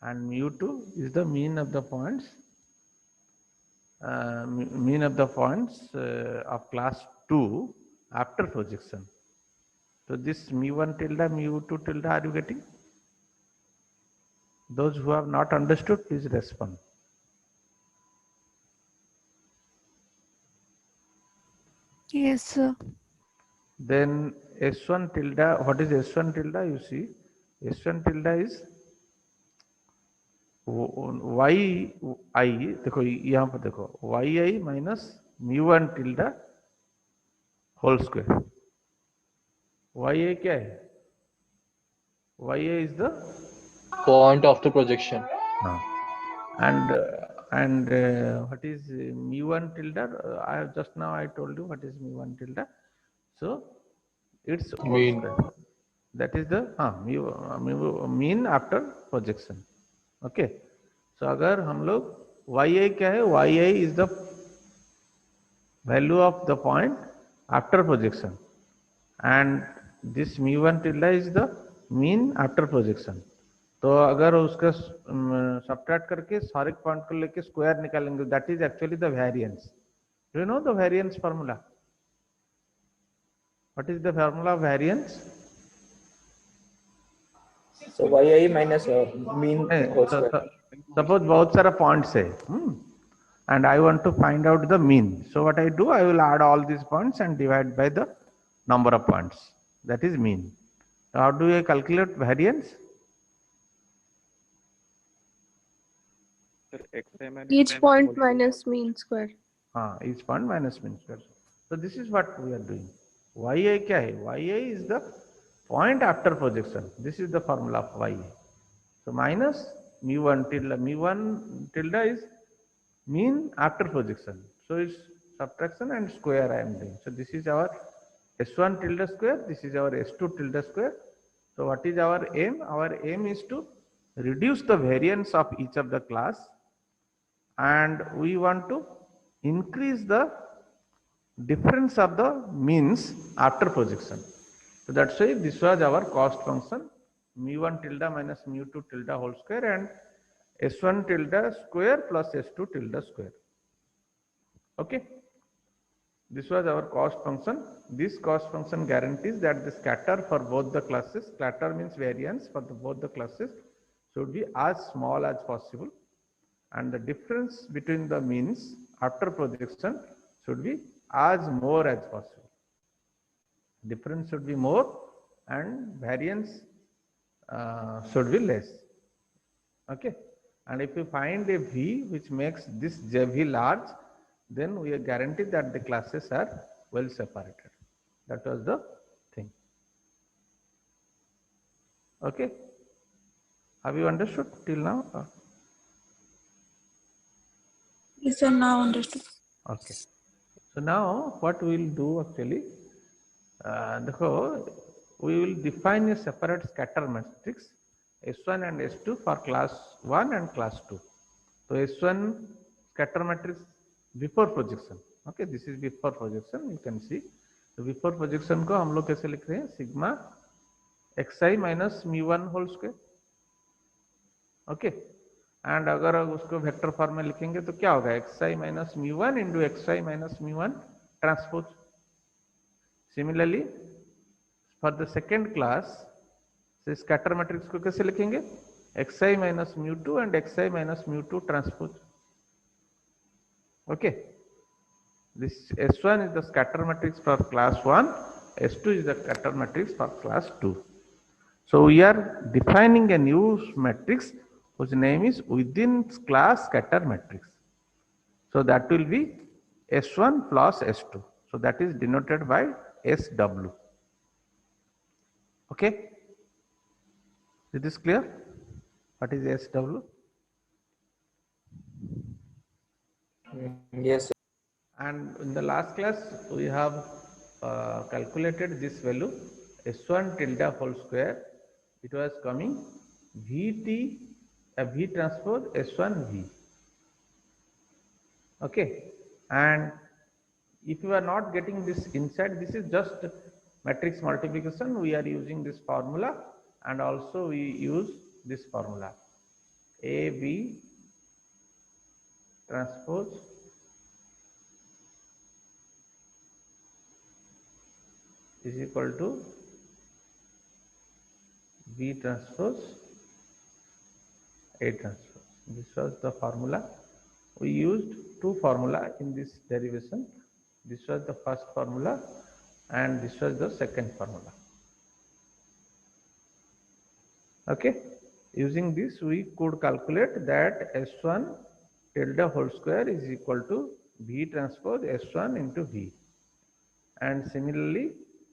and mu2 is the mean of the points, mean of the points of class 2 after projection. So this mu1 tilde, mu2 tilde, are you getting? Those who have not understood, please respond. Yes, sir. Then S1 tilde, what is S1 tilde? You see, S1 tilde is yi, देखो यहाँ पर देखो yi minus mu1 tilde whole square. Ya क्या है? Ya is the point after projection. and what is mu1 tilde? I have just now I told you what is mu1 tilde. So it's whole Mean. square. That is the mean after projection. Okay. So अगर हम लोग ya क्या है? Ya is the value of the point after projection, and this mu1 tilde is the mean after projection. तो अगर उसका subtract करके सारे पॉइंट को लेके स्क्वायर निकालेंगे, that is actually the variance. Do you know the variance formula? What is the formula of variance? So yi minus mean whole square. Suppose बहुत सारा पॉइंट्स है and I want to find out the mean. So what I do, I will add all these points and divide by the number of points. That is mean. So how do I calculate variance? Each point minus mean square. Each point minus mean square. So this is what we are doing. Ya क्या है? Ya is the point after projection. This is the formula of ya. So minus mu1 tilde. Mu1 tilde is mean after projection. So it's subtraction and square I am doing. So this is our S1 tilde square. This is our S2 tilde square. So what is our aim? Our aim is to reduce the variance of each of the class, and we want to increase the difference of the means after projection. So that's why this was our cost function, mu1 tilde minus mu2 tilde whole square and S1 tilde square plus S2 tilde square. Okay. This was our cost function. This cost function guarantees that the scatter for both the classes, scatter means variance for both the classes, should be as small as possible, and the difference between the means after projection should be as more as possible. Difference should be more and variance should be less. Okay. And if you find a V which makes this V large, then we are guaranteed that the classes are well separated. That was the thing. Okay. Have you understood till now? Yes, sir. Now understood. Okay. So now what we will do actually, we will define a separate scatter matrix S1 and S2 for class 1 and class 2. So S1 scatter matrix before projection. Okay, this is before projection. You can see. So before projection को हम लोग कैसे लिख रहे हैं? Sigma xi minus mu1 whole square. Okay. And अगर उसको vector form में लिखेंगे तो क्या होगा? xi minus mu1 into xi minus mu1 transpose. Similarly, for the second class, से स्कैटर मैट्रिक्स को कैसे लिखेंगे? xi minus mu2 and xi minus mu2 transpose. Okay. This S1 is the scatter matrix for class 1, S2 is the scatter matrix for class 2. So we are defining a new matrix whose name is within class scatter matrix. So that will be S1 plus S2. So that is denoted by SW. Okay. Is this clear? What is SW? Yes, sir. And in the last class we have calculated this value S1 tilde whole square. It was coming VT V transpose S1 V. Okay. And if you are not getting this inside, this is just matrix multiplication. We are using this formula, and also we use this formula. AB transpose is equal to B transpose A transpose. This was the formula. We used two formula in this derivation. This was the first formula and this was the second formula. Okay. Using this, we could calculate that S1 tilde whole square is equal to V transpose S1 into V. And similarly,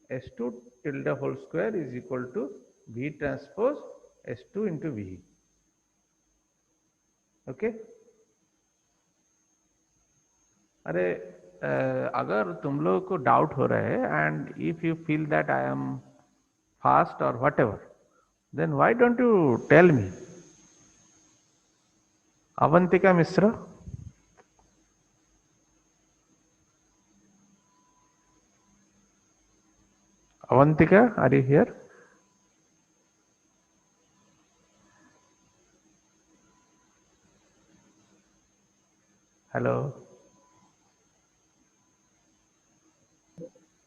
S2 tilde whole square is equal to V transpose S2 into V. Okay. अरे अगर तुम लोगों को doubt हो रहा है and if you feel that I am fast और whatever, then why don't you tell me? Avantika Misra? Avantika, are you here? Hello?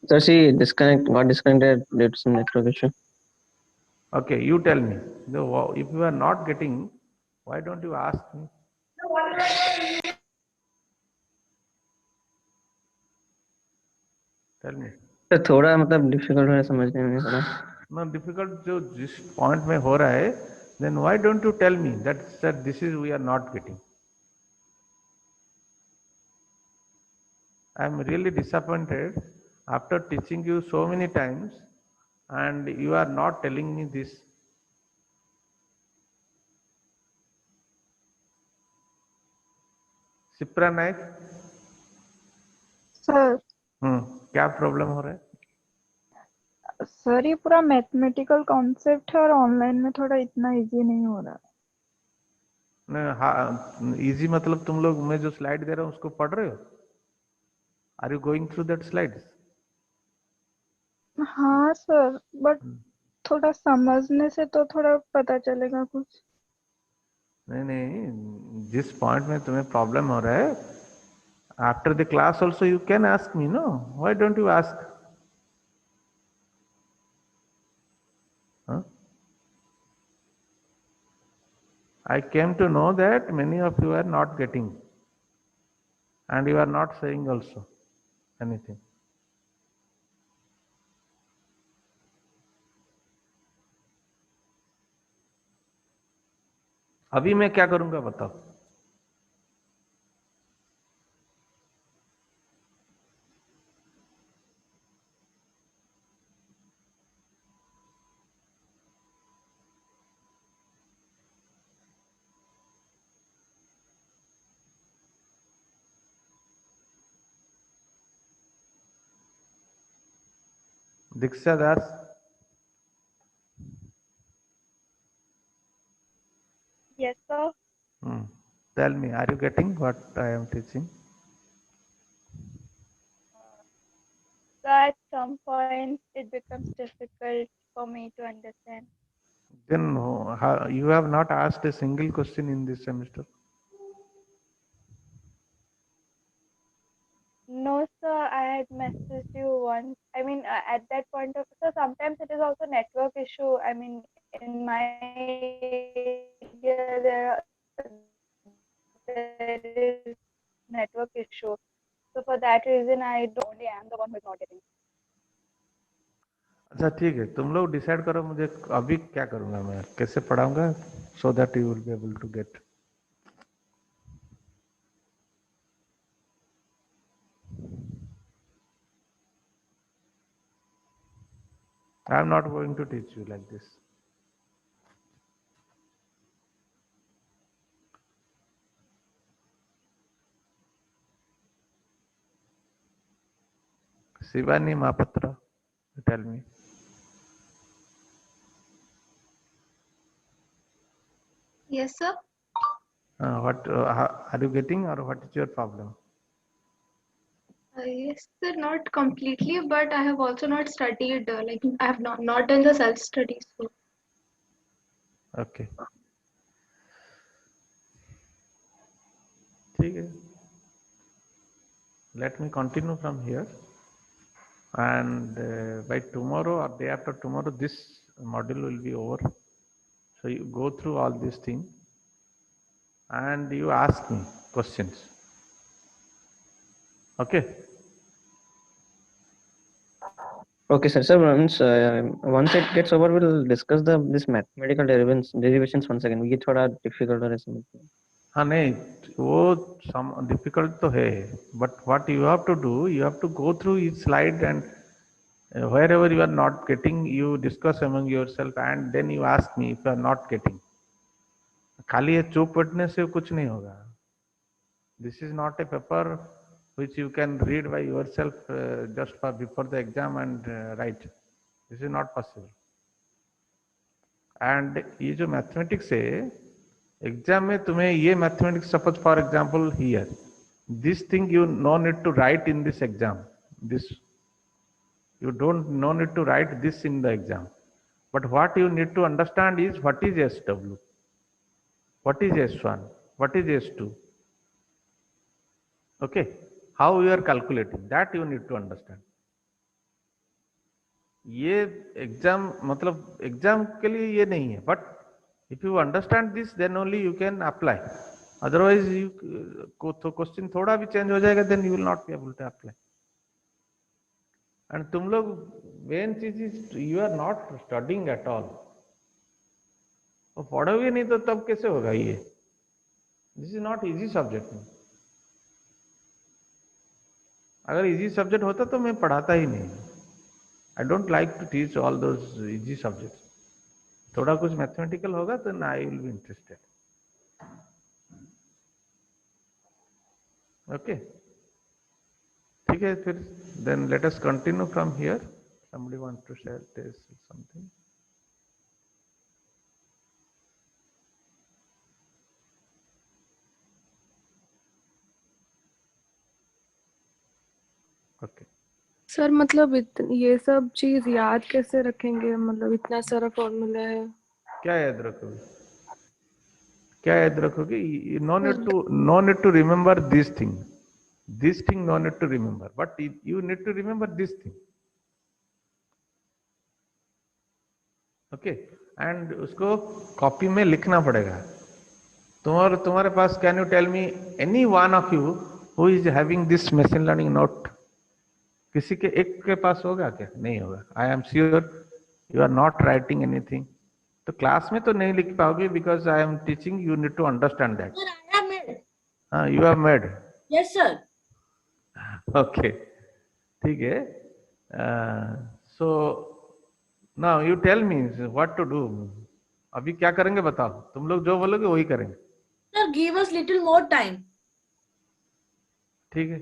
So she got disconnected due to some network issue. Okay, you tell me. If you are not getting, why don't you ask me? Tell me. तो थोड़ा मतलब difficult है समझने में थोड़ा. No, difficult जो जिस point में हो रहा है, then why don't you tell me that this is we are not getting? I am really disappointed after teaching you so many times and you are not telling me this. Sipra Naik? Sir क्या problem हो रहा है? Sir ये पूरा mathematical concept है और online में थोड़ा इतना इजी नहीं हो रहा. इजी मतलब तुम लोग मैं जो स्लाइड दे रहा हूँ उसको पढ़ रहे हो? Are you going through that slides? हाँ सर, बट थोड़ा समझने से तो थोड़ा पता चलेगा कुछ. नहीं, जिस पॉइंट में तुम्हें प्रॉब्लम हो रहा है, after the class also you can ask me, no? Why don't you ask? I came to know that many of you are not getting and you are not saying also anything. अभी मैं क्या करूंगा बताओ? Diksha Das? Yes, sir. Tell me, are you getting what I am teaching? So at some point it becomes difficult for me to understand. Then you have not asked a single question in this semester. No, sir, I had messaged you once. I mean, at that point of, so sometimes it is also network issue. I mean, in my area there is network issue. So for that reason, I only am the one who is not getting. अच्छा ठीक है, तुम लोग decide करो मुझे अभी क्या करूंगा, मैं कैसे पढ़ाऊंगा, so that you will be able to get. I am not going to teach you like this. Shivani Mahapatra, tell me. Yes, sir. What are you getting, or what is your problem? Yes, sir. Not completely, but I have also not studied. Like I have not done the self study. So Okay. ठीक है. Let me continue from here, and by tomorrow or day after tomorrow this module will be over. So you go through all these things and you ask me questions. Okay. Okay, sir. Sir, once it gets over, we'll discuss this mathematical derivations once again. ये थोड़ा difficult हो रहा है समझना. हाँ नहीं, वो some difficult तो है, but what you have to do, you have to go through each slide and wherever you are not getting, you discuss among yourself and then you ask me if you are not getting. खाली ये चुप बैठने से कुछ नहीं होगा. This is not a paper which you can read by yourself just for before the exam and write. This is not possible. And ये जो मैथमेटिक्स है, एग्जाम में तुम्हें ये mathematics, suppose for example here, this thing you know need to write in this exam, this you don't no need to write this in the exam, but what you need to understand is what is SW, what is S1, what is S2. Okay, how you are calculating, that you need to understand. ये exam मतलब exam के लिए ये नहीं है, but if you understand this then only you can apply. Otherwise you question थोड़ा भी change हो जाएगा, then you will not be able to apply. And तुम लोग मेन चीज is you are not studying at all. पढ़ोगे नहीं तो तब कैसे होगा ये? This is not easy subject. अगर इजी सब्जेक्ट होता तो मैं पढ़ाता ही नहीं. I don't like to teach all those easy subjects. थोड़ा कुछ मैथमेटिकल होगा तो I will be interested. Okay, ठीक है. फिर then let us continue from here. Somebody want to share this something. Okay. Sir मतलब ये सब चीज याद कैसे रखेंगे? मतलब इतना सारा फॉर्मूला है. क्या याद रखोगे? क्या याद रखोगे? No need to remember this thing. This thing no need to remember, but you need to remember this thing. Okay, and उसको कॉपी में लिखना पड़ेगा. तुम्हारे पास, can you tell me any one of you who is having this machine learning note? किसी के एक के पास होगा क्या? नहीं होगा. I am sure you are not writing anything. तो क्लास में तो नहीं लिख पाओगे, because I am teaching, you need to understand that. हाँ, you have made. Yes sir. Okay, ठीक है. So now you tell me what to do. अभी क्या करेंगे बताओ. तुम लोग जो बोलोगे वही करेंगे. Sir give us little more time. ठीक है,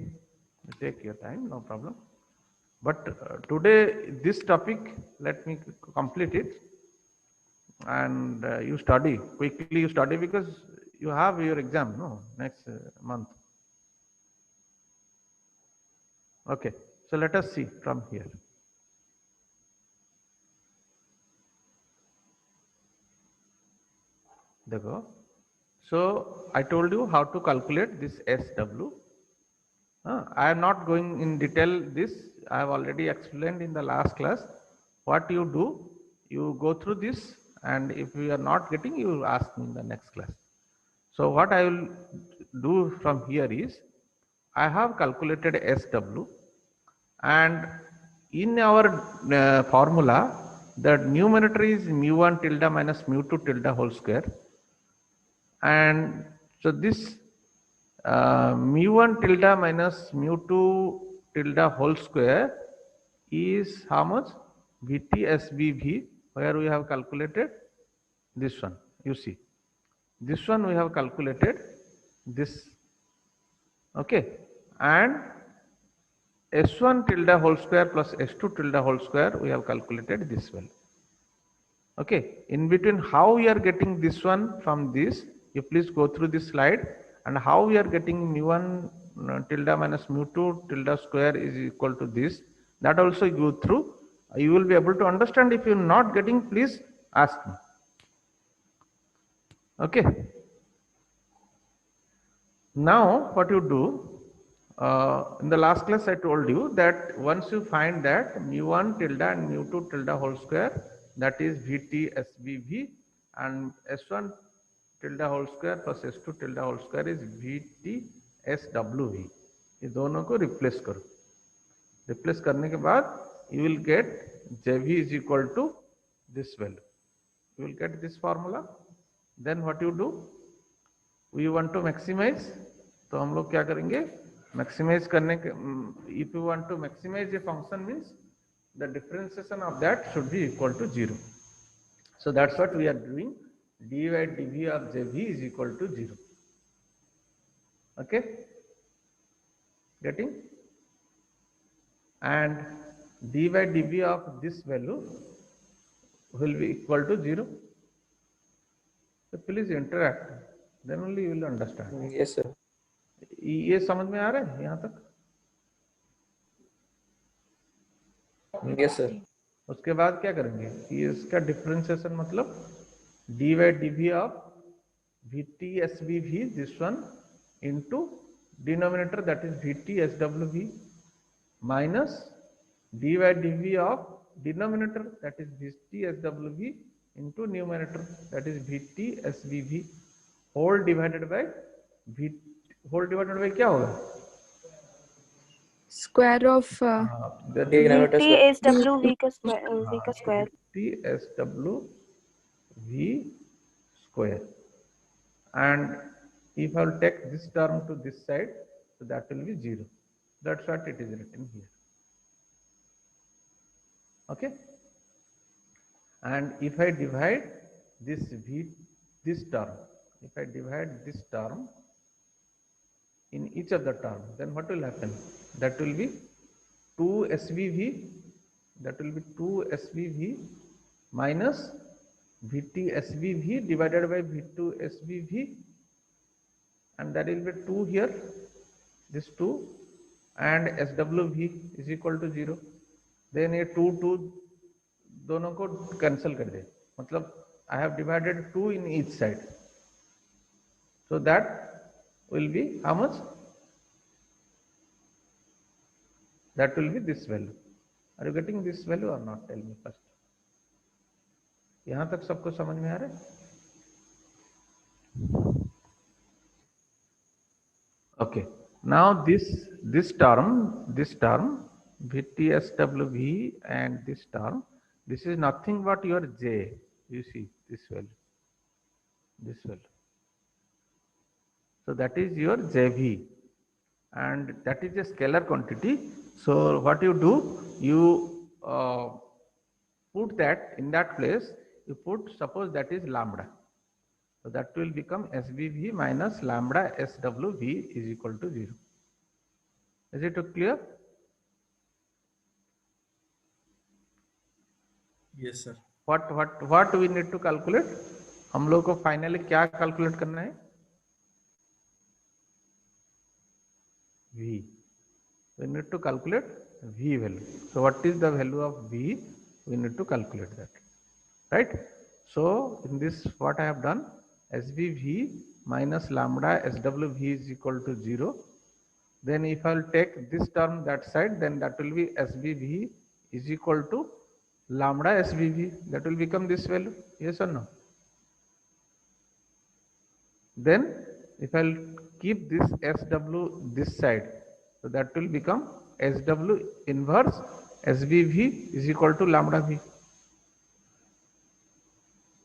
take your time, no problem. But today this topic let me complete it and you study quickly. You study because you have your exam next month. Okay, so let us see from here. Dekho. So I told you how to calculate this SW. I am not going in detail this. I have already explained in the last class. What you do, you go through this, and if you are not getting, you will ask me in the next class. So what I will do from here is, I have calculated SW, and in our formula, the numerator is mu1 tilde minus mu2 tilde whole square. And so this mu1 tilde minus mu2 tilde whole square is how much? Vt SBV, where we have calculated this one. You see, this one we have calculated this. Okay, and S1 tilde whole square plus S2 tilde whole square we have calculated this value. Okay, in between how we are getting this one from this, you please go through this slide, and how we are getting mu1 tilde minus mu2 tilde square is equal to this, that also go through. You will be able to understand. If you are not getting, please ask me. Okay. Now what you do, in the last class I told you that once you find that mu1 tilde and mu2 tilde whole square, that is Vt SVV, and S1 tilde whole square plus S2 tilde whole square is Vt SWV, ये दोनों को replace करो. Replace करने के बाद you will get Jv is equal to this value. You will get this formula. Then what you do, we want to maximize, तो हम लोग क्या करेंगे, maximize करने के, if you want to maximize a function means the differentiation of that should be equal to 0. So that's what we are doing. dy dv of Jv is equal to 0. Okay, getting? And dy dv of this value will be equal to 0. So please interact, then only you will understand. Yes, sir. ये समझ में आ रहा है यहाँ तक? Yes, sir. उसके बाद क्या करेंगे कि इसका डिफरेंशिएशन मतलब dy dv of Vt SVV, this one, into denominator, that is Vt SWV, minus dy dv of denominator, that is Vt SWV, into numerator, that is Vt SVV, whole divided by V, whole divided by क्या होगा? Square of The Denominator T square. S W V का square. Vt SWV square. And if I will take this term to this side, so that will be 0. That's what it is written here. Okay. And if I divide this term, if I divide this term in each of the term, then what will happen? That will be 2 SVV, that will be 2 SVV minus Vt SVV divided by V2 SVV, and that will be 2 here, this 2, and SWV is equal to 0. Then ये 2 दोनों को cancel कर दे, मतलब I have divided 2 in each side, so that will be how much? That will be this value. Are you getting this value or not? Tell me first. यहाँ तक सबको समझ में आ रहा है? Okay. Now this term VTSWV and this term, this is nothing but your J. You see this value. So that is your JV, and that is a scalar quantity. So what you do, you put that in that place, you put, suppose that is lambda. So that will become SVV minus lambda SWV is equal to 0. Is it clear? Yes, sir. What we need to calculate? हम लोग को finally क्या calculate करना है? V. We need to calculate V value. So what is the value of V? We need to calculate that, right? So in this, what I have done, SVV minus lambda SWV is equal to 0. Then if I will take this term that side, then that will be SVV is equal to lambda SVV. That will become this value. Yes or no? Then if I will keep this SW this side, so that will become SW inverse SVV is equal to lambda V.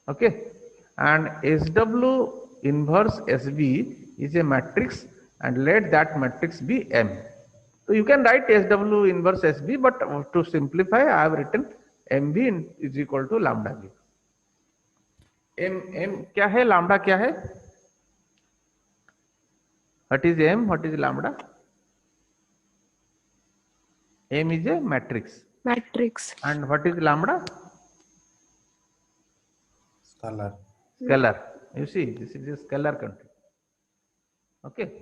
Okay, and SW inverse SV is a matrix, and let that matrix be M. So you can write SW inverse SV, but to simplify, I have written MV is equal to lambda V. M क्या है, lambda क्या है? What is M? What is lambda? M is a matrix. And what is lambda? Scalar. You see, this is a scalar quantity. Okay.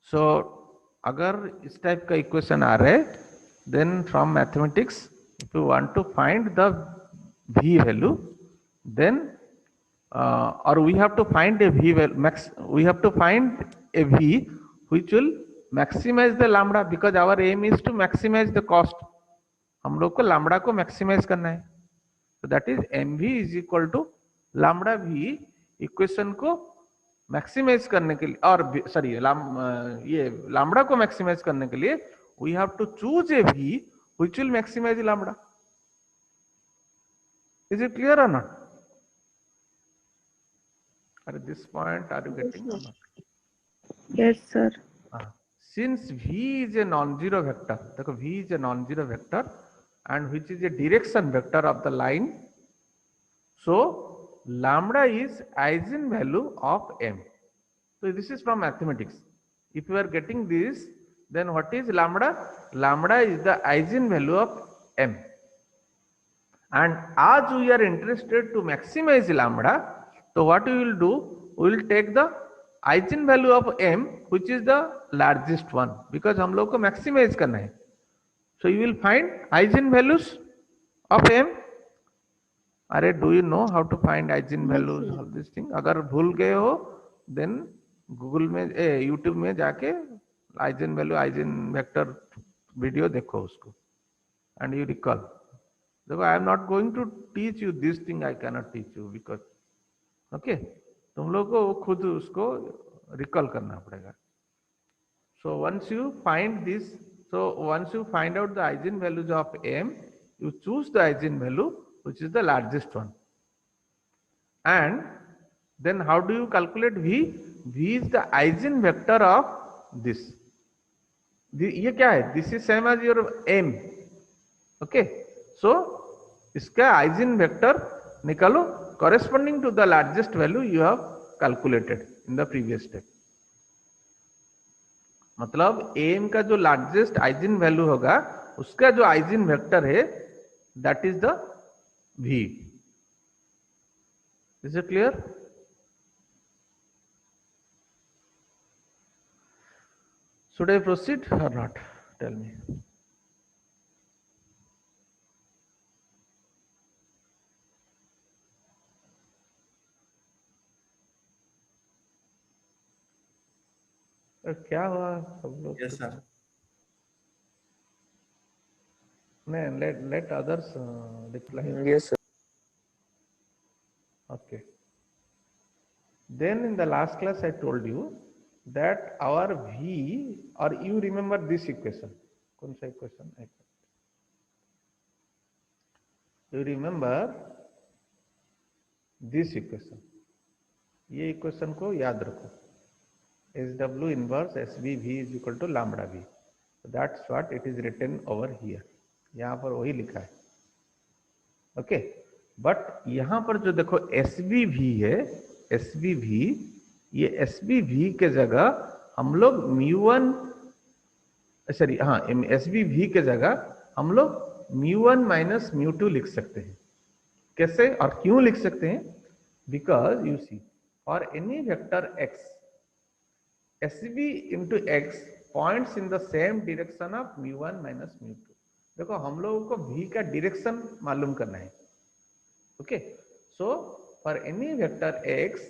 So, अगर इस type का equation आ रहा है, then from mathematics, if you want to find the V value, then or we have to find a V value max. We have to find a v which will maximize the lambda because our aim is to maximize the cost. हम लोग को lambda को maximize करना है. So that is mv is equal to lambda v. Equation को maximise करने के लिए और सॉरी ये lambda को मैक्सिमाइज करने के लिए we have to choose a v which will maximize lambda. Is it clear or not? At this point, are you getting or not? Yes, sir. Since v is a non-zero vector, देखो v is a non-zero vector and which is a direction vector of the line, so lambda is eigenvalue of m. So this is from mathematics. If you are getting this, then what is lambda? Lambda is the eigenvalue of m. And as we are interested to maximize lambda, so what we will do? We will take the eigenvalue of m, which is the largest one, because हम लोग को maximize करना है. So you will find eigenvalues of m. अरे do you know how to find eigenvalues of this thing? अगर भूल गए हो, then Google में YouTube में जाके eigenvalue eigenvector video देखो उसको, and you recall. देखो I am not going to teach you this thing. I cannot teach you because okay, तुम लोग को खुद उसको रिकॉल करना पड़ेगा. So once you find this, so once you find out the eigenvalues of m, you choose the eigenvalue which is the largest one. And then how do you calculate v? V is the eigenvector of this. ये क्या है? This is same as your m. Okay, so इसका eigenvector निकालो corresponding to the largest value you have calculated in the previous step. मतलब am का जो largest eigen value होगा उसका जो eigen vector है that is the v. Is it clear? Should I proceed or not? Tell me. क्या हुआ सब लोग? Yes, sir. नहीं, let others reply. Yes, sir. Okay. Then in the last class I told you that our v, or you remember this equation. कौन सा equation? You remember this equation. ये equation को याद रखो. SW inverse SBV is equal to lambda v. So that's what it is written over here. यहाँ पर वही लिखा है. Okay. But यहाँ पर जो देखो SBV है, SBV, ये SBV के जगह हम लोग mu1, सॉरी हाँ, SBV के जगह हम लोग mu1 minus mu2 लिख सकते हैं. कैसे और क्यों लिख सकते हैं? Because you see, for any vector x, SB into x points in the same direction of mu1 minus mu2. देखो हम लोगों को v का direction मालूम करना है. Okay, so for any vector x,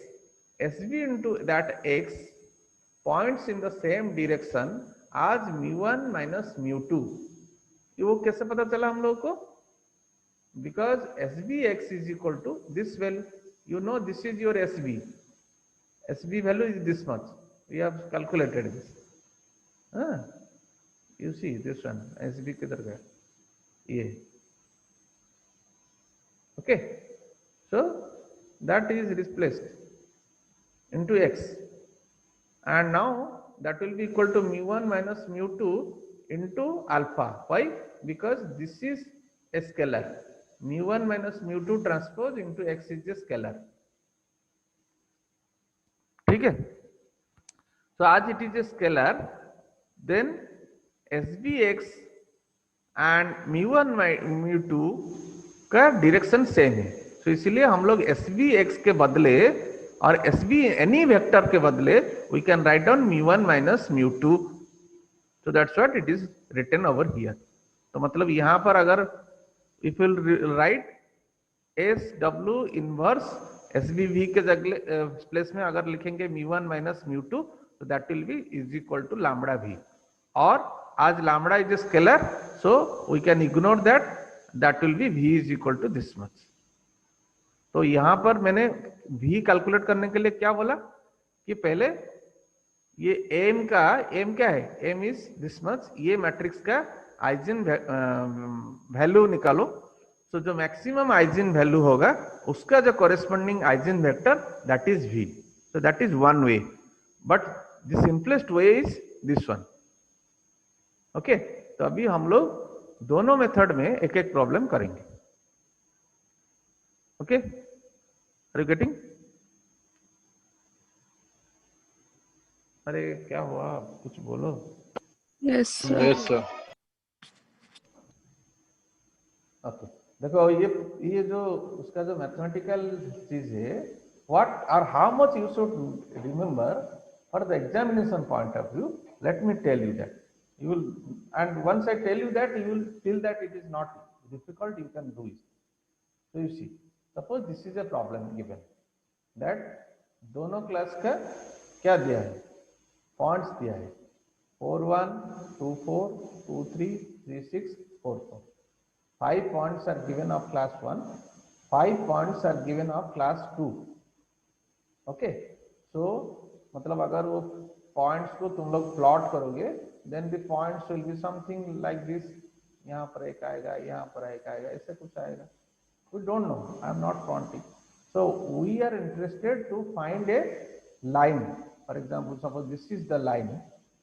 SB into that x points in the same direction as mu1 minus mu2. ये वो कैसे पता चला हम लोगों को? Because SBx is equal to this value. You know this is your SB. SB value is this much. We have calculated this. You see this one, SB किधर गया? ये. Okay, so that is replaced into x, and now that will be equal to mu1 minus mu2 into alpha. Why? Because this is a scalar. Mu1 minus mu2 transpose into x is a scalar. ठीक है? So as it is a scalar, then SBx and mu1 mu2 का direction same है. So इसलिए हम लोग SBx के बदले और SB any वेक्टर के बदले we can write down mu1 minus mu2. So that's what it is written over here. तो मतलब यहाँ पर अगर if you will write SW inverse SBV के जगह प्लेस में अगर लिखेंगे mu1 minus mu2, So that will be is equal to lambda v. Or as lambda is a scalar, so we can ignore that. That will be v is equal to this much. तो यहां पर मैंने v calculate करने के लिए क्या बोला कि पहले ये m का m क्या है, m इज दिस मच, ये मैट्रिक्स का आइजन वैल्यू निकालो. तो जो मैक्सिमम आइजन वैल्यू होगा उसका जो corresponding eigen vector that is v. So that is one way, but the simplest way is this one. Okay, तो अभी हम लोग दोनों मेथड में एक एक प्रॉब्लम करेंगे. Okay, are you getting? अरे क्या हुआ, कुछ बोलो. Yes sir. Yes, sir. Okay, देखो ये जो उसका जो मैथमेटिकल चीज है, व्हाट और how much you should remember for the examination point of view, let me tell you that. You will, and once I tell you that, you will feel that it is not difficult, you can do it. So you see, suppose this is a problem given that दोनों class का क्या दिया है, points दिया है 4 1 2 4 2 3 3 6 4 4. 5 points are given of class 1, 5 points are given of class 2. Okay, so मतलब अगर वो पॉइंट्स को तुम लोग प्लॉट करोगे, then the points will be something like this. यहाँ पर एक आएगा, यहाँ पर एक आएगा, ऐसे कुछ आएगा. We don't know. I am not counting. So we are interested to find a line. For example, suppose this is the line.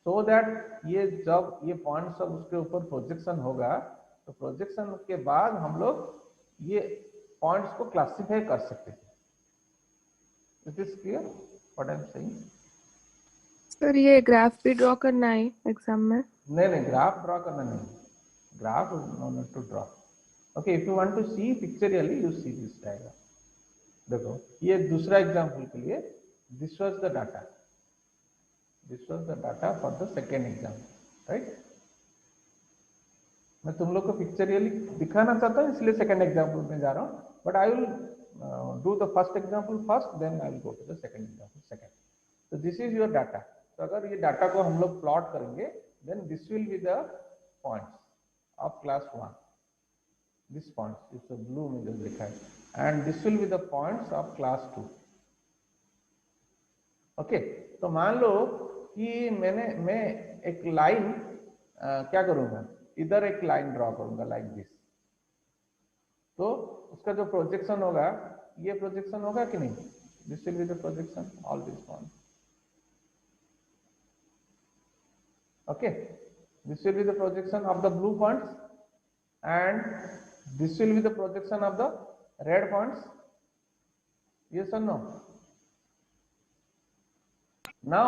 So that ये जब ये पॉइंट सब उसके ऊपर प्रोजेक्शन होगा, तो प्रोजेक्शन के बाद हम लोग ये पॉइंट्स को क्लासिफाई कर सकते हैं. It is clear what I am saying? Sir ये ग्राफ भी ड्रॉ करना है एग्जाम में? नहीं, ग्राफ ड्रॉ करना नहीं, graph no need to draw. Okay, if you want to see pictorially, you see this diagram. देखो ये दूसरा एग्जांपल के लिए, this was the data, this was the data for the second example, right. मैं तुम लोग को पिक्चरियली दिखाना चाहता हूँ, इसलिए सेकेंड एग्जाम्पल में जा रहा हूँ, but I will do the first example first, then I will go to the second example second. तो दिस इज योर डाटा. तो अगर ये डाटा को हम लोग प्लॉट करेंगे, then this will be the points of class 1. This points इस blue में जो लिखा है, and this will be the points of class 2. Okay, तो मान लो कि मैं एक लाइन क्या करूंगा, इधर एक लाइन ड्रॉ करूंगा लाइक दिस. तो उसका जो प्रोजेक्शन होगा, ये प्रोजेक्शन होगा कि नहीं, this will be the projection all this point. Okay, this will be the projection of the blue points, and this will be the projection of the red points. Yes or no? Now,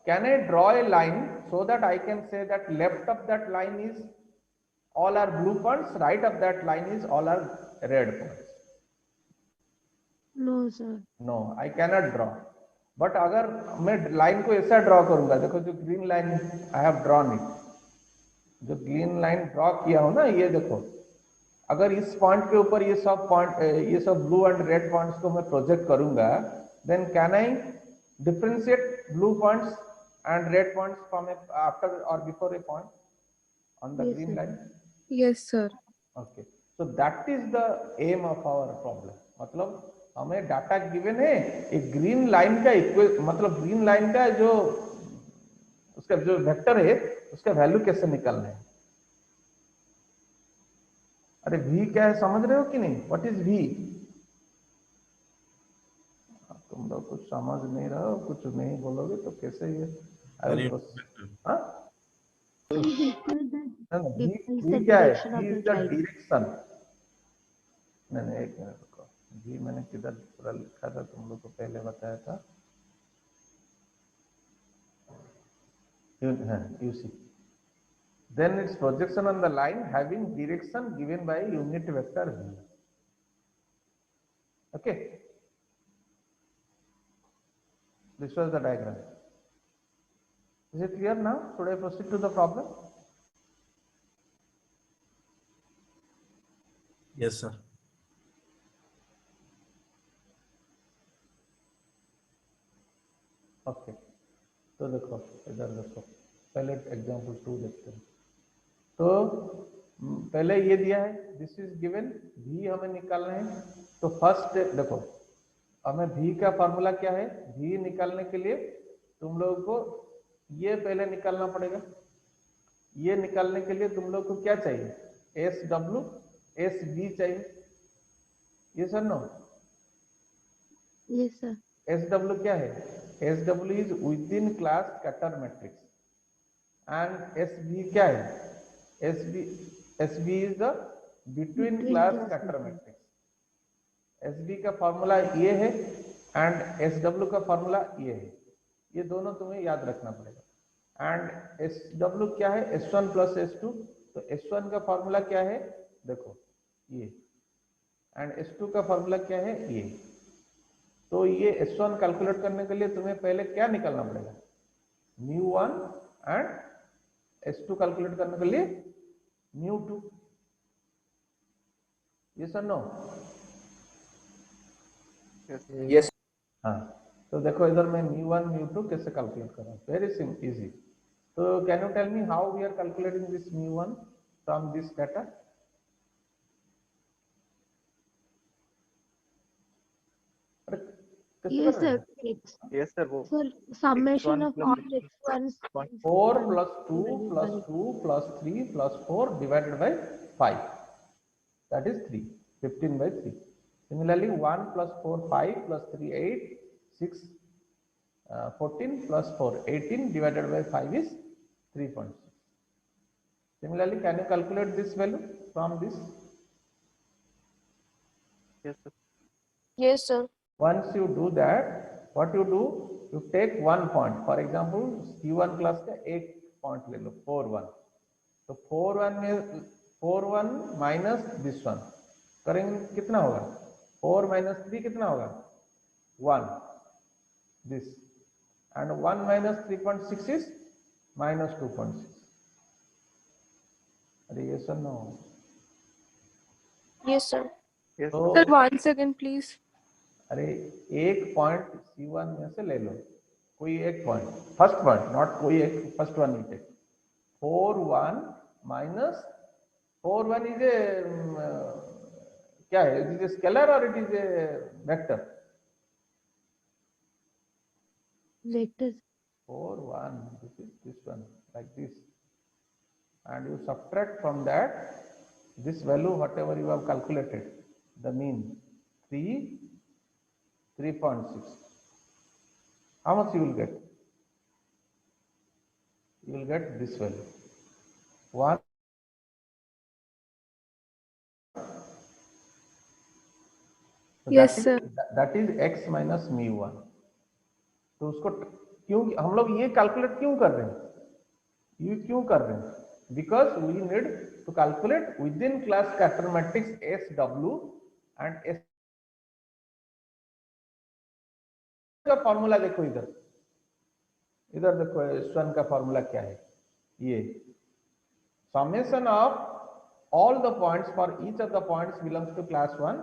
can I draw a line so that I can say that left of that line is all are blue points, right of that line is all are red points? नो सर. No, I cannot draw. But अगर मैं line को ऐसा draw करूंगा, देखो जो green line I have drawn it, जो ग्रीन लाइन ड्रॉ किया हो ना, ये देखो, अगर इस पॉइंट के ऊपर ये सब पॉइंट, ये सब ब्लू एंड रेड पॉइंट्स को मैं प्रोजेक्ट करूंगा, then can I differentiate blue points and red points from after और before a point on the green line? Yes sir. Okay, so that is the aim of our problem. मतलब हमें data given है, एक green line का मतलब green line का जो उसका जो वेक्टर है, उसका वैल्यू कैसे निकालना है. अरे v क्या है समझ रहे हो कि नहीं? What is v? तुम लोग कुछ समझ नहीं रहे हो, कुछ नहीं बोलोगे तो कैसे ये v क्या है? v is the direction. नहीं, एक मिनट रुको, जी मैंने किधर पूरा लिखा था, तुम लोग को पहले बताया था. You see, then its projection on the line having direction given by unit vector v. Okay, this was the diagram. Is it clear now? Should I proceed to the problem? Yes, sir. Okay. तो देखो इधर देखो, पहले example 2 देखते हैं। तो पहले ये दिया है, दिस इज गिवन, v हमें निकालना है। तो फर्स्ट देखो, हमें v का फॉर्मूला क्या है, v निकालने के लिए तुम लोगों को ये पहले निकालना पड़ेगा। ये निकालने के लिए तुम लोग को क्या चाहिए, एस डब्ल्यू एस बी चाहिए, ये sir no. Yes sir. S W क्या है, S W is within class scatter matrix, and S B क्या है, S B is the between class scatter matrix. S B का formula ये है and S W का formula ये है, ये दोनों तुम्हें याद रखना पड़ेगा। एंड एस डब्ल्यू क्या है, S one plus S two. तो एस वन का फॉर्मूला क्या है, देखो ये, एंड एस टू का फॉर्मूला क्या है, ये। तो ये एस वन कैलकुलेट करने के लिए तुम्हें पहले क्या निकालना पड़ेगा, mu one, and S two calculate करने के लिए म्यू टू। ये सर नो। Yes. हाँ, तो देखो इधर मैं म्यू वन म्यू टू कैसे कैलकुलेट कर रहा हूँ, वेरी सिंपल इजी। तो can you tell me how we are calculating this mu one from this data? Yes sir. Yes sir, वो Sir, summation x1 of plus all x1s. 4 plus 2 plus 2 plus 3 plus 4 divided by 5, that is 3, 15 by 3. Similarly 1 plus 4 5 plus 3 8 6 14 plus 4 18 divided by 5 is 3.6. Similarly, can you calculate this value from this? Yes sir, Yes sir. Once you do that, what you do, you take one point. For example, C1 class का एक point ले लो, 4 1. तो 4 1 में 4 1 minus this one करेंगे कितना होगा, 4 minus 3 कितना होगा, 1 this, and 1 minus 3.6 is minus 2.6. अरे yes or no? Yes sir. Yes तो Sir, 1 second please. अरे एक पॉइंट C1 में से ले लो, कोई एक पॉइंट, फर्स्ट पॉइंट, नॉट कोई एक, first one you take. 4 1 minus 4 1 is a क्या है, इट इज ए स्केलर और it is a vector? Vector. 4 1, this is this one, like this, and you subtract from that this value whatever you have calculated, the mean 3.6. How much you will get? You will get this value, 1. So Yes, that is, sir. that is x minus mu 1. तो उसको क्यों हम लोग ये calculate क्यों कर रहे हैं, ये क्यों कर रहे हैं? Because we need to calculate within class scatter matrix SW and S का फॉर्मूला देखो, इधर इधर देखो S1 का फॉर्मूला क्या है, ये summation of all the points for each of the points belongs to class 1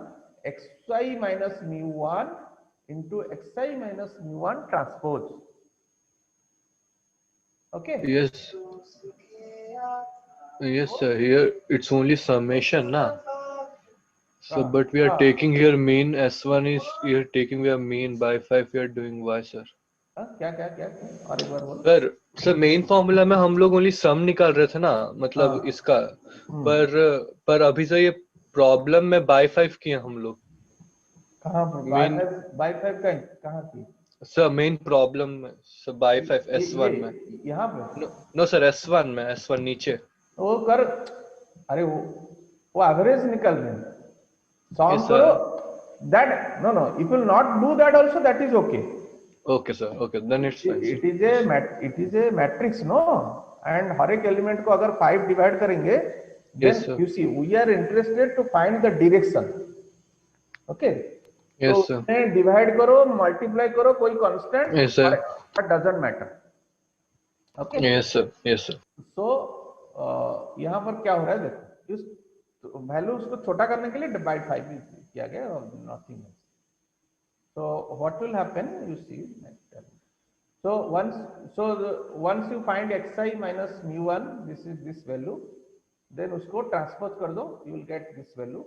xi minus mu1 into xi minus mu1 transpose. Okay. Yes. Yes, sir. Here it's only summation, na. So, but we are taking here mean. S1 is here taking we are mean by 5. We are doing y, sir. क्या क्या क्या और एक बार बोलो sir main formula में हम लोग only some निकाल रहे थे ना, मतलब इसका, पर अभी से ये प्रॉब्लम में बाय 5 किए हम लोग। कहाँ बाय 5 कहाँ की सर मेन प्रॉब्लम में सर बाय 5 S1 में, यहाँ पे नो सर S1 में, S1 नीचे वो कर, अरे वो एवरेज निकल रहे हैं, सॉल्व Yes, करो that, no if will not do that also, that is okay. Okay sir, okay then it's fine. It is a matrix no, and हर एक एलिमेंट को अगर 5 डिवाइड करेंगे, Yes, sir. you see we are interested to find the direction, okay? Yes, sir. तो divide करो, multiply करो, कोई constant, Yes, sir. But doesn't matter, okay? Yes sir, yes sir. So यहाँ पर क्या हो रहा है, देखो इस वैल्यू उसको छोटा करने के लिए डिवाइड 5 किया गया और nothing else. So what will happen, you see, so So once you find xi minus mu1, this is this value, then उसको transpose कर दो, you will get this value,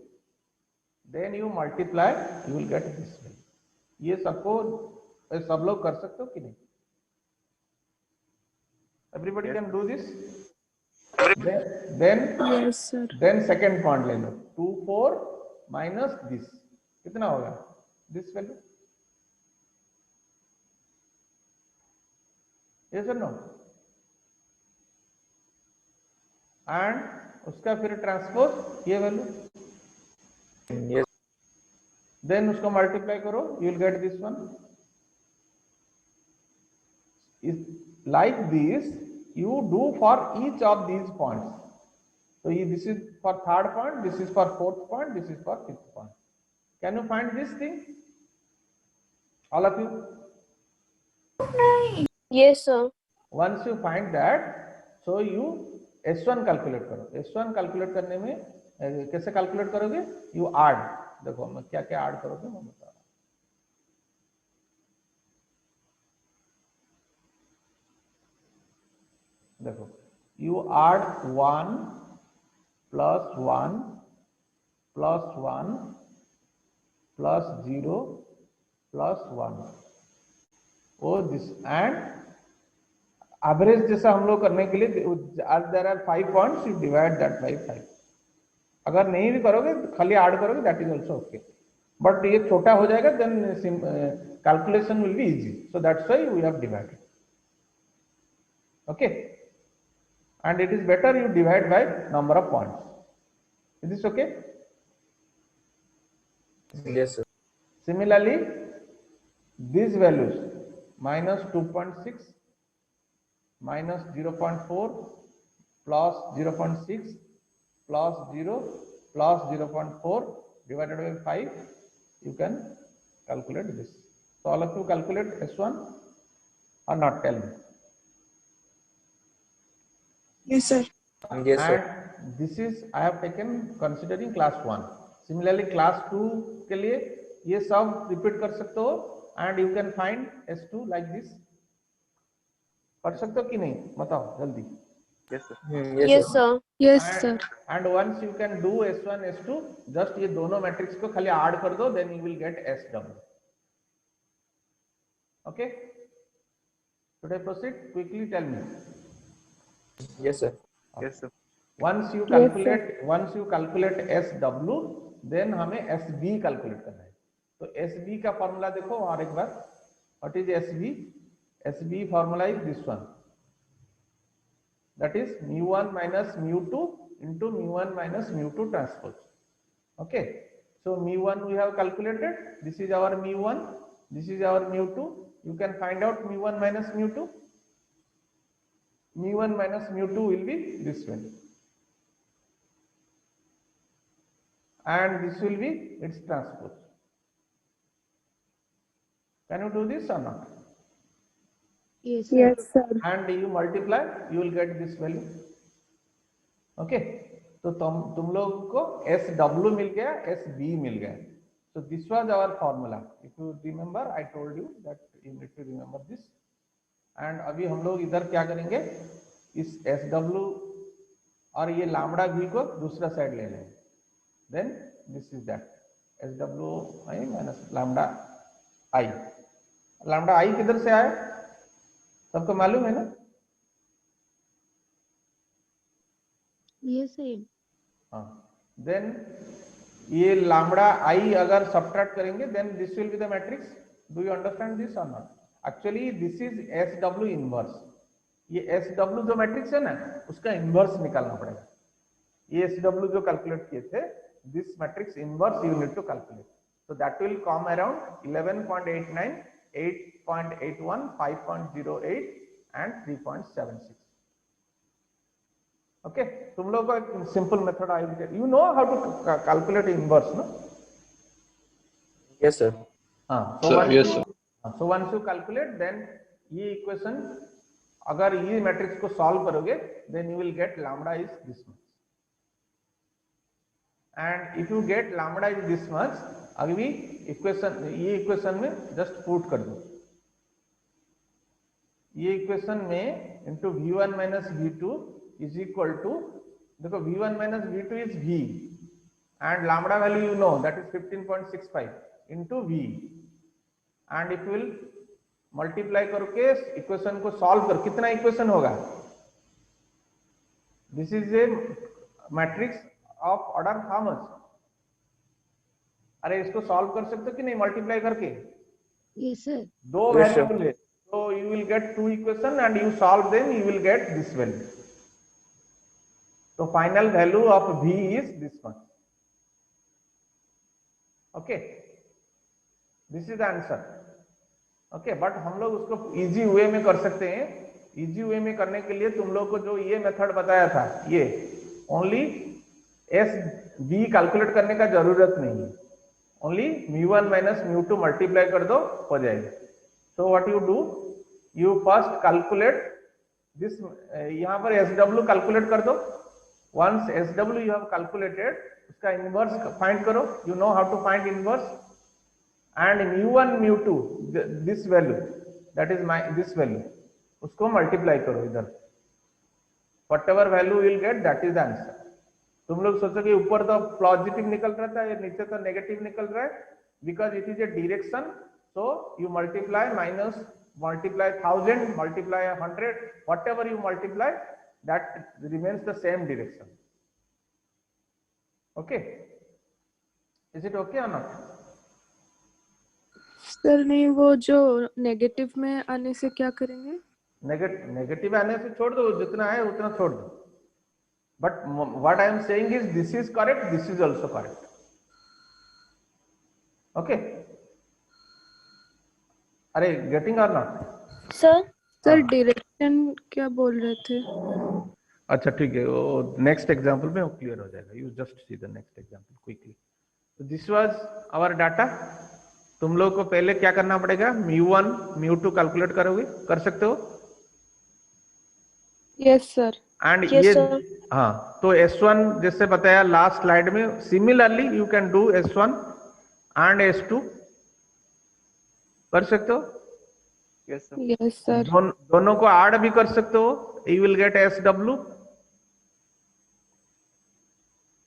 then you multiply, you will get this value. ये सबको सब लोग कर सकते हो कि नहीं? Everybody Yes. can do this. Then Yes, sir. then second point ले लो, 2 4 minus this, कितना होगा? This value. Yes or no? And उसका फिर ट्रांसपोज ये वैल्यू, Yes. देन उसको मल्टीप्लाई करो, you will get this one. Like this you do for each of these points. So this is for third point, this is for fourth point, this is for fifth point. Can you find this thing, all of you? Yes, sir. Once you find that, so you S1 calculate करो. S1 calculate करने में कैसे calculate करोगे? You add. देखो मैं क्या क्या add करोगे मैं बता रहा हूँ. देखो, you add 1 plus 1 plus 1 plus 0 plus 1. Oh, this and average जैसा हम लोग करने के लिए, as there are 5 points, you divide that by 5. अगर नहीं भी करोगे खाली ऐड करोगे, that is also okay. But ये छोटा हो जाएगा, then calculation will be easy. So that's why we have divided. Okay. And it is better you divide by number of points. Is this okay? Yes, sir. Similarly, these values minus 2.6 minus 0.4 plus 0.6 plus 0 plus 0.4 divided by 5, you can calculate this. So all of you calculate S1 or not, tell me. Yes, sir. Yes, sir. And this is I have taken considering class 1. Similarly class 2 के लिए ये सब repeat कर सकते हो, and you can find S2 like this. कर सकते हो कि नहीं, बताओ जल्दी. Yes, sir. Yes, sir. Yes, sir. And once you can do S1 S2, just ये दोनों मैट्रिक्स को खाली ऐड कर दो, then you will get SW. Okay, should I proceed? Quickly tell me. Yes, sir. Yes, sir. Once you calculate SW, then हमें SB calculate करना है. तो SB का फॉर्मूला देखो और एक बार. What is SB? SB formula is this one. That is mu1 minus mu2 into mu1 minus mu2 transpose. Okay. So mu1 we have calculated. This is our mu1. This is our mu2. You can find out mu1 minus mu2. Mu1 minus mu2 will be this one. And this will be its transpose. Can you do this or not? Yes, sir. And you multiply, you will get this value. Okay. तो तुम लोगों को SW मिल गया, SB मिल गया. So this was our formula. If you remember, I told you that you need to remember this. And अभी हम लोग इधर क्या करेंगे, इस SW और ये लैम्बडा V को दूसरा साइड ले लेंगे. Then this is that SWI minus lambda I. Lambda I किधर से आया, सबको मालूम है ना? Yes, sir. हाँ. Then ये लैम्बडा I अगर सब्ट्रैक्ट करेंगे, then this will be the matrix. Do you understand this or not? Actually this is SW inverse. ये SW जो मैट्रिक्स है ना, उसका इनवर्स निकालना पड़ेगा. ये SW जो कैलकुलेट किए थे, this matrix inverse you need to calculate. So that will come around 11.89, 8.81, 5.08 and 3.76. Okay, तुम लोगों को एक simple method I will, you know how to calculate inverse, no? Yes, sir. हाँ. Yes, sir. So once you calculate, then ये equation अगर ये matrix को solve करोगे, then you will get lambda is this much. And if you get lambda is this much, अभी equation ये equation में just put कर दो. ये इक्वेशन में into v1 minus v2 is equal to, देखो v1 minus v2 is v and lambda value you know that is 15.65 into v, and if will multiply करके equation को solve कर, कितना इक्वेशन होगा? This is a matrix of order how much? अरे इसको solve कर सकते हो कि नहीं मल्टीप्लाई करके? Yes, sir. दो Yes, sir. वेरिएबल है, so you will get two equation and you solve them, you will get this value. So final value of v is this one. Okay, this is the answer. Okay, but हम लोग उसको easy way में कर सकते हैं. Easy way में करने के लिए तुम लोग को जो ये मेथड बताया था, ये ओनली एस बी कैलकुलेट करने का जरूरत नहीं है, ओनली μ1 माइनस μ2 मल्टीप्लाई कर दो, हो जाएगा. So what you do, you first calculate this, यहाँ पर SW कैलकुलेट कर दो. Once SW you have calculated, उसका इनवर्स फाइंड करो, you know how to find inverse, and μ1 μ2 this value, that is this value, उसको मल्टीप्लाई करो इधर, whatever value you will get, that is the answer. तुम लोग सोचो कि ऊपर तो पॉजिटिव निकल रहा है, नीचे तो नेगेटिव निकल रहा है, because it is A direction. So you multiply minus, multiply 1000, multiply 100, whatever you multiply that remains the same direction. Okay, is it okay और नॉट? सर नहीं, वो जो नेगेटिव में आने से क्या करेंगे? नेगेटिव आने से छोड़ दो, जितना है उतना छोड़ दो. But what I am saying is this is correct, this is also correct. Okay. अरे getting or not? Sir. Sir direction क्या बोल रहे थे? अच्छा ठीक है, वो नेक्स्ट एग्जांपल में वो क्लियर हो जाएगा. You just see the next example quickly. तो दिस वाज आवर डाटा. तुम लोग को पहले क्या करना पड़ेगा? μ1 μ2 कैलकुलेट करोगे, कर सकते हो? Yes sir. एंड Yes, ये sir. हाँ, तो S1 जैसे बताया लास्ट स्लाइड में, similarly you can do S1 and S2, कर सकते हो. Yes, sir. Yes sir. दोनों को ऐड भी कर सकते हो, you will get SW.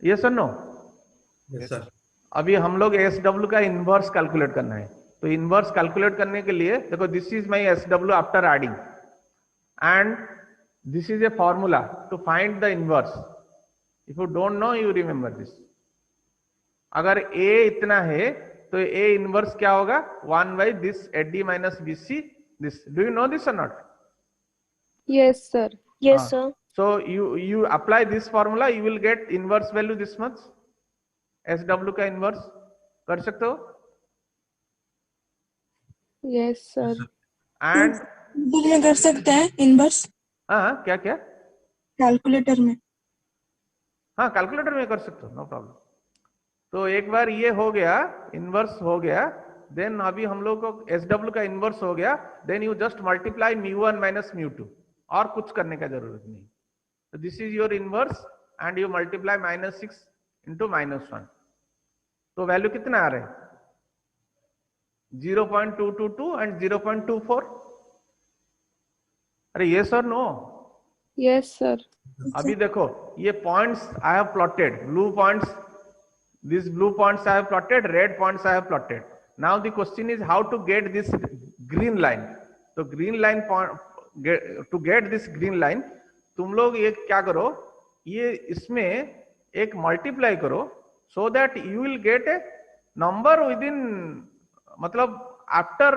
Yes और नो? Yes, sir. अभी हम लोग SW का इनवर्स कैलकुलेट करना है. तो इनवर्स कैलकुलेट करने के लिए देखो, this is my SW after adding, and this is a formula to find the inverse. If you don't know, you remember this. अगर a इतना है तो a inverse क्या होगा? 1 by this AD minus BC. This, do you know this or not? Yes sir. Yes, sir. So you apply this formula, you will get inverse value this much. SW का inverse कर सकते हो? Yes sir. And में कर सकते हैं inverse हाँ, क्या क्या? कैलकुलेटर में. हाँ, कैलकुलेटर में कर सकते हो, नो प्रॉब्लम. तो एक बार ये हो गया, इनवर्स हो गया, देन अभी हम लोग को SW का इनवर्स हो गया, then you just multiply μ1 minus μ2, और कुछ करने का जरूरत नहीं. तो this is your inverse and you multiply -6 into -1. तो वैल्यू कितना आ रहा है? 0.222 एंड 0.24. अरे ये सर नो? Yes sir. अभी देखो ये points I have plotted, blue points, this blue points I have plotted, red points I have plotted. Now the question is how to get this green line. तो green line, to get this green line, तुम लोग ये क्या करो, ये इसमें एक multiply करो, सो that you will get A number with in, मतलब आफ्टर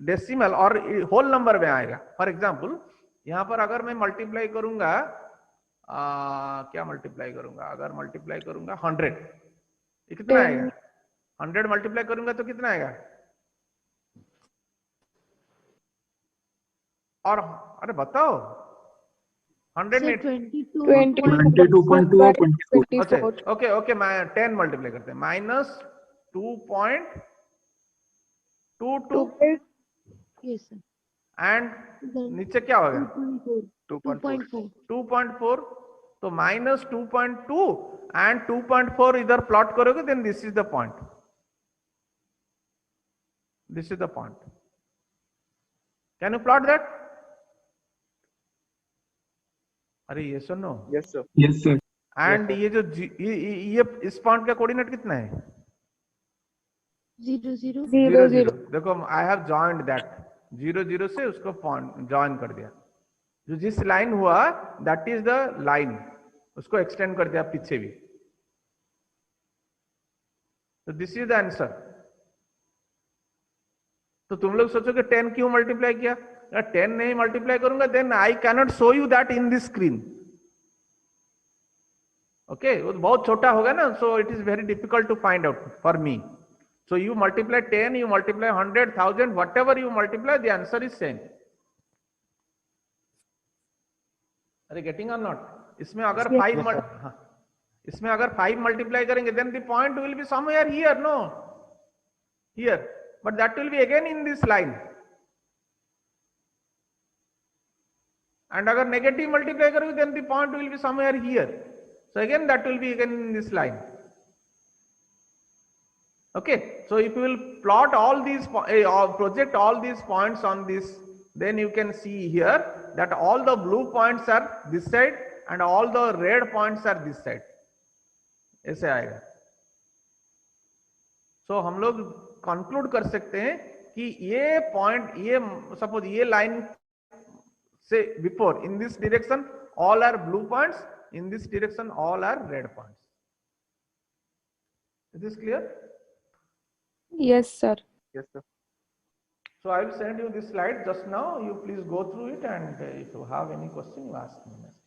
डेसिमल और होल नंबर में आएगा. फॉर एग्जाम्पल यहाँ पर अगर मैं मल्टीप्लाई करूंगा, क्या मल्टीप्लाई करूंगा? अगर मल्टीप्लाई करूंगा 100, ये कितना आएगा? 100 मल्टीप्लाई करूंगा तो कितना आएगा? और अरे बताओ, 100 में 22.2. अच्छा, ओके ओके, मैं 10 मल्टीप्लाई करते हैं, -2.22 Yes, sir. एंड नीचे क्या होगा? 2.4. 2.4. तो -2.2 एंड 2.4 इधर प्लॉट करोगे, then this is the point. This is the point. Can you plot that? अरे yes or no? Yes, sir. Yes, sir. And ये जो ये इस पॉइंट का कोऑर्डिनेट कितना है? 0, 0. 0 0 0 देखो आई हैव जॉइंड दैट 0 0 से उसको पॉइंट जॉइन कर दिया. जो जिस लाइन हुआ दैट इज द लाइन, उसको एक्सटेंड कर दिया पीछे भी. तो दिस इज द आंसर. तो तुम लोग सोचोगे 10 क्यों मल्टीप्लाई किया? अगर 10 नहीं मल्टीप्लाई करूंगा then I cannot show you that in this screen. Okay, वो बहुत छोटा होगा ना, so it is very difficult to find out for me. So you multiply 10, you multiply 100, 1000, whatever you multiply, the answer is same. Are you getting or not? इसमें अगर 5 multiply करेंगे, then the point will be somewhere here, no? Here, but that will be again in this line. And अगर negative multiply करोगे, then the point will be somewhere here. So again that will be again in this line. Okay, so if you will plot all these project all these points on this, then you can see here that all the blue points are this side and all the red points are this side. ऐसे आएगा. So हम लोग conclude कर सकते हैं कि ये point, ये suppose ये line से before in this direction all are blue points, in this direction all are red points. Is this clear? Yes, sir. Yes, sir. So I will send you this slide just now. You please go through it, and if you have any question, you ask me next.